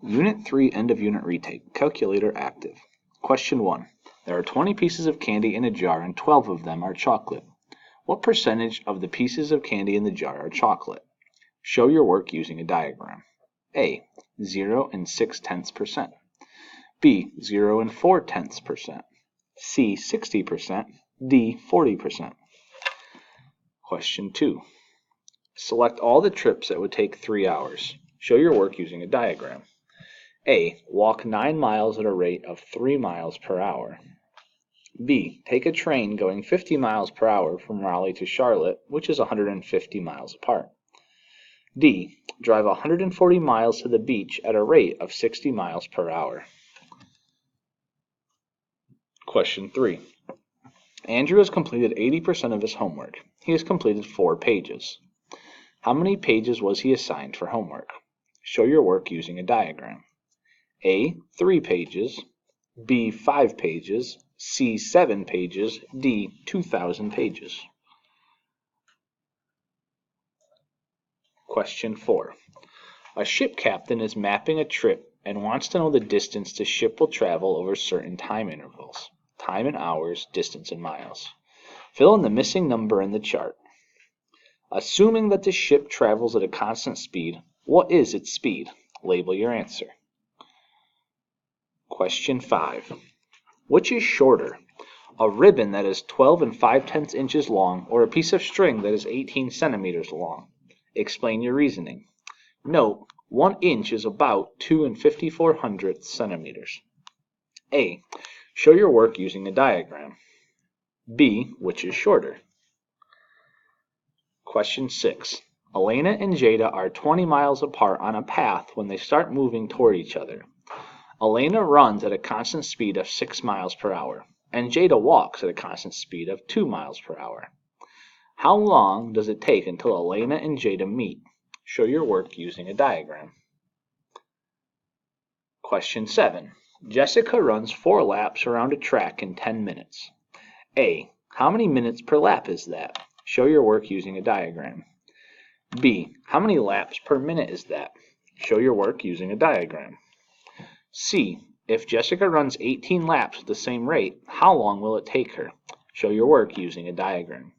Unit 3 End of Unit Retake. Calculator active. Question 1. There are 20 pieces of candy in a jar and 12 of them are chocolate. What percentage of the pieces of candy in the jar are chocolate? Show your work using a diagram. A. 0 and 6/10%. B. 0 and 4/10%. C. 60%. D. 40%. Question 2. Select all the trips that would take 3 hours. Show your work using a diagram. A. Walk 9 miles at a rate of 3 miles per hour. B. Take a train going 50 miles per hour from Raleigh to Charlotte, which is 150 miles apart. D. Drive 140 miles to the beach at a rate of 60 miles per hour. Question 3. Andrew has completed 80% of his homework. He has completed 4 pages. How many pages was he assigned for homework? Show your work using a diagram. A. 3 pages. B. 5 pages. C. 7 pages. D. 2,000 pages. Question 4. A ship captain is mapping a trip and wants to know the distance the ship will travel over certain time intervals. Time in hours, distance in miles. Fill in the missing number in the chart. Assuming that the ship travels at a constant speed, what is its speed? Label your answer. Question 5. Which is shorter? A ribbon that is 12 and 5/10 inches long or a piece of string that is 18 centimeters long? Explain your reasoning. Note, 1 inch is about 2 and 54 centimeters. A. Show your work using a diagram. B. Which is shorter? Question 6. Elena and Jada are 20 miles apart on a path when they start moving toward each other. Elena runs at a constant speed of 6 miles per hour, and Jada walks at a constant speed of 2 miles per hour. How long does it take until Elena and Jada meet? Show your work using a diagram. Question 7. Jessica runs 4 laps around a track in 10 minutes. A. How many minutes per lap is that? Show your work using a diagram. B. How many laps per minute is that? Show your work using a diagram. C. If Jessica runs 18 laps at the same rate, how long will it take her? Show your work using a diagram.